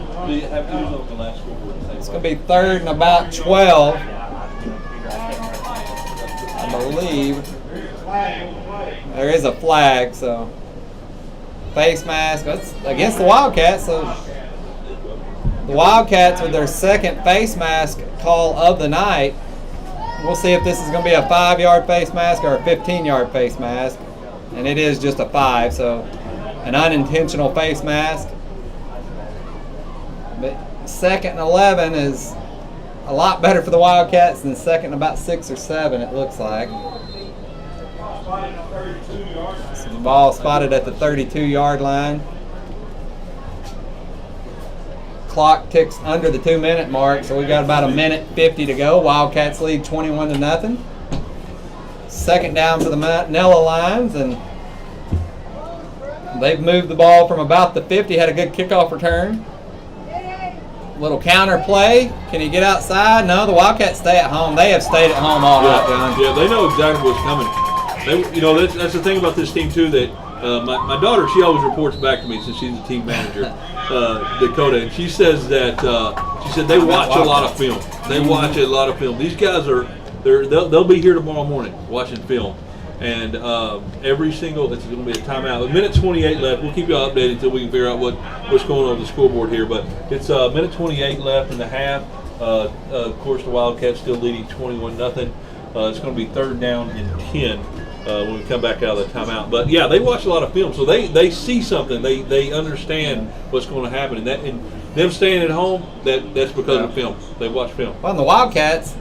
It's going to be 3rd and about 12, I believe. There is a flag, so face mask. That's against the Wildcats. So the Wildcats with their second face mask call of the night. We'll see if this is going to be a 5-yard face mask or a 15-yard face mask. And it is just a 5, so an unintentional face mask. But 2nd and 11 is a lot better for the Wildcats than 2nd and about 6 or 7, it looks like. So the ball spotted at the 32-yard line. Clock ticks under the 2-minute mark, so we've got about 1:50 to go. Wildcats lead 21-0. 2nd down for the Manila Lions, and They've moved the ball from about the 50, had a good kickoff return. Little counter play. Can he get outside? No, the Wildcats stay at home. They have stayed at home all night, John. Yeah, they know exactly what's coming. That's the thing about this team too. That my daughter, she always reports back to me since she's the team manager, Dakota, and she says that she said they watch a lot of film. They watch a lot of film. These guys they'll be here tomorrow morning watching film. And every single, it's going to be a timeout. A minute 28 left. We'll keep you all updated until we can figure out what's going on with the scoreboard here. But it's a minute 28 left in the half. Of course, the Wildcats still leading 21-0. It's going to be 3rd down and 10 when we come back out of the timeout. But yeah, they watch a lot of film, so they see something. They understand what's going to happen, and them staying at home, that's because of film. They watch film. Well, and the Wildcats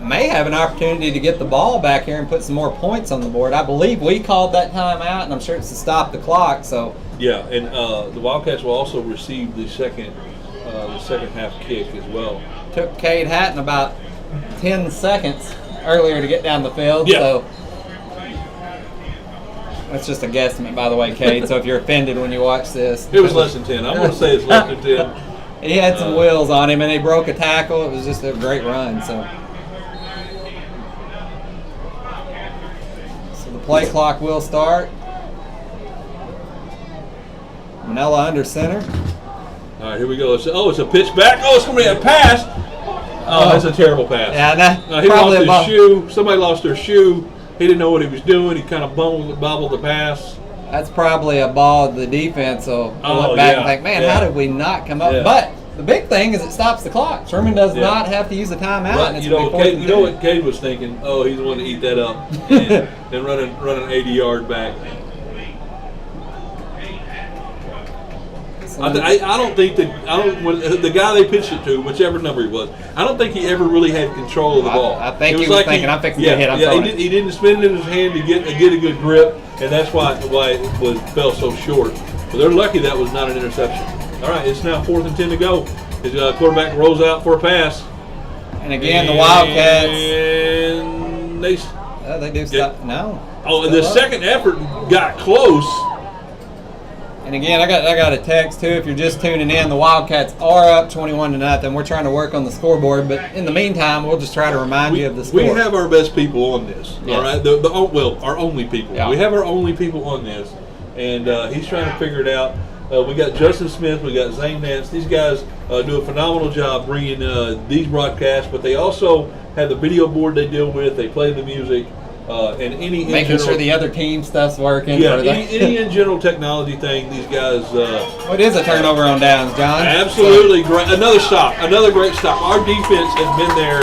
may have an opportunity to get the ball back here and put some more points on the board. I believe we called that timeout, and I'm sure it's to stop the clock. So yeah, and the Wildcats will also receive the second half kick as well. Took Cade Hatton about 10 seconds earlier to get down the field. Yeah. So that's just a guesstimate, by the way, Cade. So if you're offended when you watch this, It was less than 10. I'm going to say it's less than 10. he had some wheels on him, and he broke a tackle. It was just a great run. So the play clock will start. Manila under center. All right, here we go. It's a pitch back. Oh, it's going to be a pass. Oh, that's a terrible pass. Yeah, He lost his shoe. Somebody lost their shoe. He didn't know what he was doing. He kind of bobbled the pass. That's probably a ball the defense will look back and think, man, how did we not come up? Yeah. But the big thing is it stops the clock. Sherman does not have to use the timeout. But, And it's you know Cade, what Cade was thinking? Oh, he's the one to eat that up and run an 80-yard back. I don't think the guy they pitched it to, whichever number he was, I don't think he ever really had control of the ball. I think he was thinking, I'm fixing to hit. He didn't spin it in his hand to get a good grip, and that's why it fell so short. But they're lucky that was not an interception. All right, it's now 4th and 10 to go. His quarterback rolls out for a pass. And again, the Wildcats. And They do stop. No. Oh, and the second effort got close. And again, I got a text too. If you're just tuning in, the Wildcats are up 21-0. We're trying to work on the scoreboard, but in the meantime, we'll just try to remind you of the score. We have our best people on this. Yes. All right, our only people. Yeah. We have our only people on this, and he's trying to figure it out. We got Justin Smith, we got Zane Nance. These guys do a phenomenal job bringing these broadcasts, but they also have the video board they deal with. They play the music. And making sure the other team stuff's working. Yeah, any in general technology thing, these guys. What is a turnover on downs, John? Absolutely great. Another great stop. Our defense has been there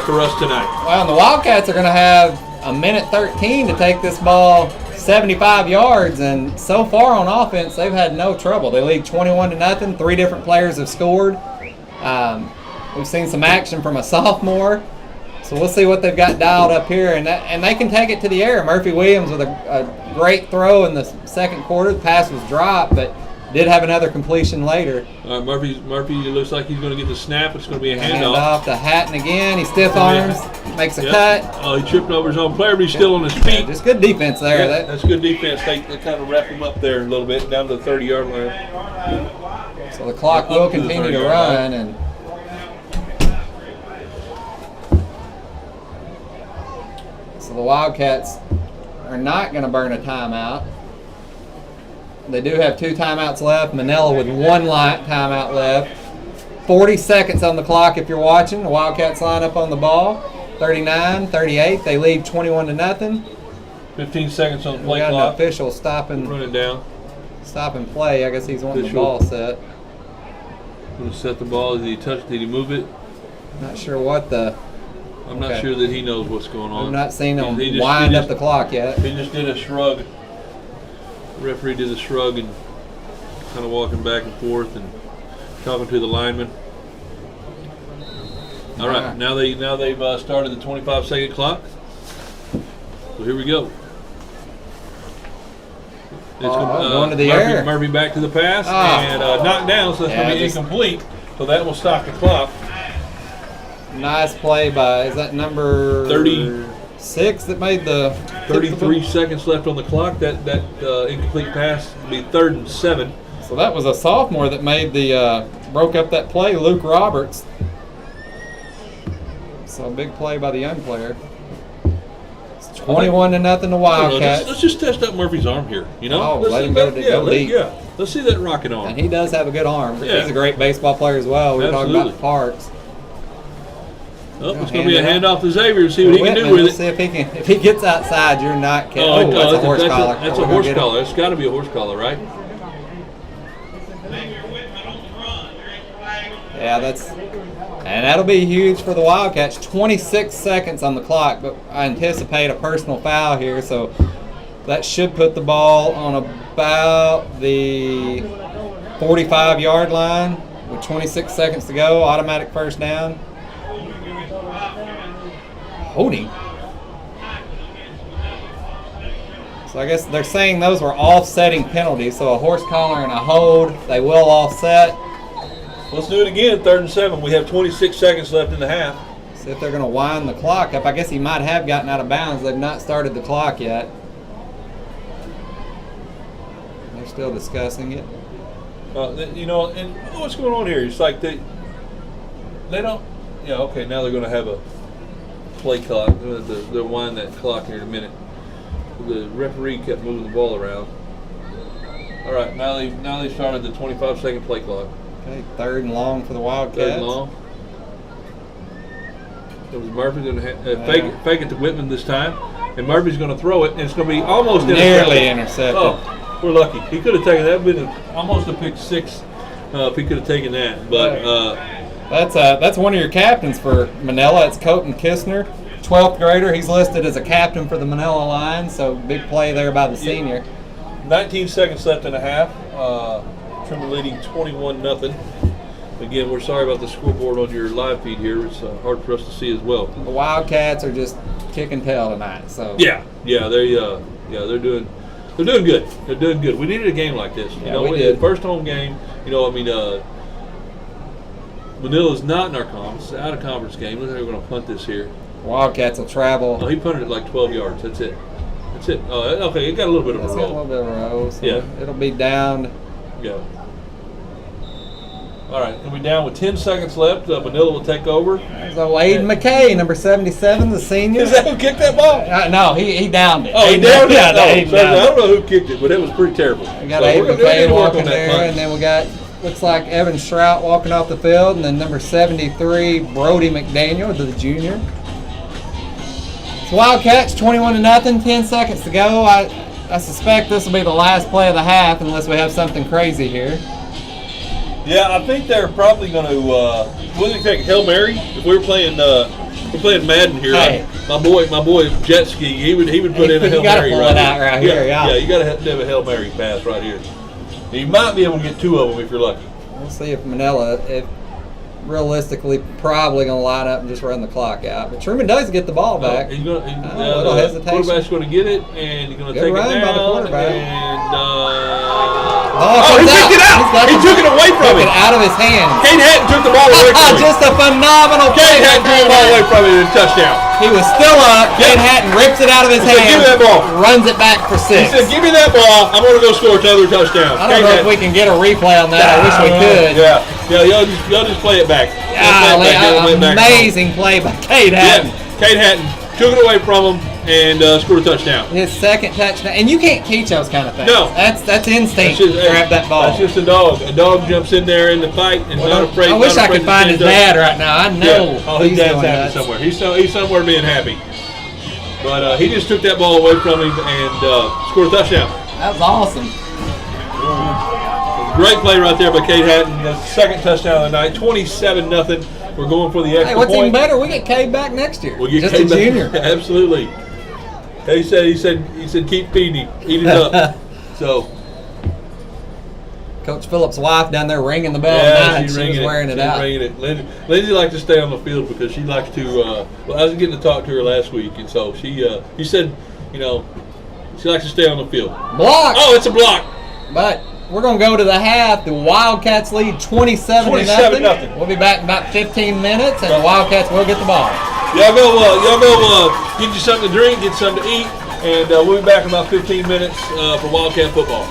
for us tonight. Well, and the Wildcats are going to have a minute 13 to take this ball 75 yards, and so far on offense, they've had no trouble. They lead 21-0. 3 different players have scored. We've seen some action from a sophomore. So we'll see what they've got dialed up here, and they can take it to the air. Murphy Williams with a great throw in the second quarter. The pass was dropped, but did have another completion later. Murphy looks like he's going to get the snap. It's going to be a handoff. Handoff to Hatton again. He stiff arms, makes a cut. Oh, he tripped over his own player, but he's still on his feet. Yeah, just good defense there. Yeah, that's good defense. They kind of wrap him up there a little bit down to the 30-yard line. So the clock will continue to run, and so the Wildcats are not going to burn a timeout. They do have 2 timeouts left. Manila with 1 timeout left. 40 seconds on the clock if you're watching. The Wildcats line up on the ball. 39-38. They lead 21-0. 15 seconds on the play clock. We got an official running down. Stop and play. I guess he's wanting the ball set. Going to set the ball. Did he touch it? Did he move it? Not sure what the... I'm not sure that he knows what's going on. I've not seen him wind up the clock yet. He just did a shrug. The referee did a shrug and kind of walking back and forth and talking to the lineman. All right, now they've started the 25-second clock. So here we go. It's going to the air. Murphy back to the pass and knocked down, so it's going to be incomplete. So that will stop the clock. Nice play by, is that number 37? 6 that made the 33 seconds left on the clock. That incomplete pass will be 3rd and 7. So that was a sophomore that made the broke up that play, Luke Roberts. So a big play by the young player. It's 21-0 the Wildcats. Let's just test out Murphy's arm here. You know, Oh, let him go deep. Let's see that rocket arm. And he does have a good arm. Yeah. He's a great baseball player as well. We were talking about Absolutely. Parks. Oh, it's going to be a handoff to Xavier to see what he can do Whitman, with let's it. see if he can. If he gets outside, you're not catching. Oh, That's a horse collar. That's Are a we gonna horse get it? collar. It's got to be a horse collar, right? Yeah, and that'll be huge for the Wildcats. 26 seconds on the clock, but I anticipate a personal foul here, so that should put the ball on about the 45-yard line with 26 seconds to go. Automatic first down. Holding. So I guess they're saying those were offsetting penalties. So a horse collar and a hold, they will offset. Let's do it again. 3rd and 7. We have 26 seconds left in the half. See if they're going to wind the clock up. I guess he might have gotten out of bounds. They've not started the clock yet. They're still discussing it. You know, and what's going on here? It's like they don't. Yeah, okay. Now they're going to have a play clock. They'll wind that clock here in a minute. The referee kept moving the ball around. All right, now they started the 25-second play clock. Okay, 3rd and long for the Wildcats. 3rd and long. It was Murphy going to fake it to Whitman this time, and Murphy's going to throw it, and it's going to be almost nearly intercepted. Oh, we're lucky. He could have taken that. Would have been almost a pick 6 if he could have taken that. But that's one of your captains for Manila. It's Colton Kistner, 12th grader. He's listed as a captain for the Manila Lions, so big play there by the senior. 19 seconds left in a half. Trimmer leading 21-0. Again, we're sorry about the scoreboard on your live feed here. It's hard for us to see as well. The Wildcats are just kicking tail tonight. So they're doing good. They're doing good. We needed a game like this. Yeah, we did. First home game. Manila's not in our conference. It's an out-of-conference game. Looks like we're going to punt this here. Wildcats will travel. No, he punted it like 12 yards. That's it. Oh, okay, it got a little bit of It's a got a roll. little bit of a roll. So Yeah. it'll be down. Yeah. All right, and we're down with 10 seconds left. Manila will take over. So Aiden McKay, number 77, the senior. Is that who kicked that ball? No, he downed it. Oh, he downed it? Yeah, No, Aiden so downed I it. don't know who kicked it, but it was pretty terrible. We got So Aiden we're gonna need McKay to work walking on that there, punch. and then we got, looks like Evan Strout walking off the field, and then number 73, Brody McDaniel, the junior. So Wildcats, 21-0, 10 seconds to go. I suspect this will be the last play of the half unless we have something crazy here. Yeah, I think they're probably going to. Wouldn't you take Hail Mary if we were playing? We're playing Madden here. Hey. My boy Jet Ski. He would put in a Hail You gotta Mary pull right it out right here. Yeah. Yeah, you got to have a Hail Mary pass right here. You might be able to get 2 of them if you're lucky. We'll see if Manila, realistically, probably going to line up and just run the clock out. But Truman does get the ball back. He's gonna, little hesitation. Quarterback's going to get it, and he's going to Good take it run down. by the quarterback. And Oh, he picked it out. He took it away from Took him. it out of his hands. Kate Hatton took the ball away from him. Just a phenomenal play. Kate Hatton took the ball away from him and touchdown. He was still up. Kate Hatton rips it out of his He said, hands. "Give me that ball." Runs it back for 6. He said, "Give me that ball. I'm going to go score another touchdown." I don't know if we can get a replay on that. I wish we could. Yeah. Y'all just play it back. Amazing play by Kate Hatton. Yeah, Kate Hatton took it away from him and scored a touchdown. His second touchdown. And you can't teach those kind of things. No. That's instinct. That's just, grab that ball. That's just a dog. A dog jumps in there in the fight and not afraid. I wish not I could afraid to find his stand up. dad right now. I know. Yeah. Oh, his he's dad's doing happy nuts. somewhere. He's somewhere being happy. But he just took that ball away from him and scored a touchdown. That was awesome. Great play right there by Kate Hatton. The second touchdown of the night. 27-0. We're going for the extra Hey, what's point. even better? We get Cade back next year. We'll get just Cade a back. junior. Absolutely. He said keep feeding him. Eat it up. So Coach Phillips' wife down there ringing the bell yeah, tonight. She was wearing it out. Ringing it. Lindsay likes to stay on the field because she likes to. Well, I was getting to talk to her last week, and so she said, she likes to stay on the field. Block. Oh, it's a block. But we're going to go to the half. The Wildcats lead 27-0. 27-0. We'll be back in about 15 minutes, and the Wildcats will get the ball. Y'all go get you something to drink, get something to eat, and we'll be back in about 15 minutes for Wildcat football.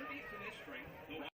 tribute to this strength, the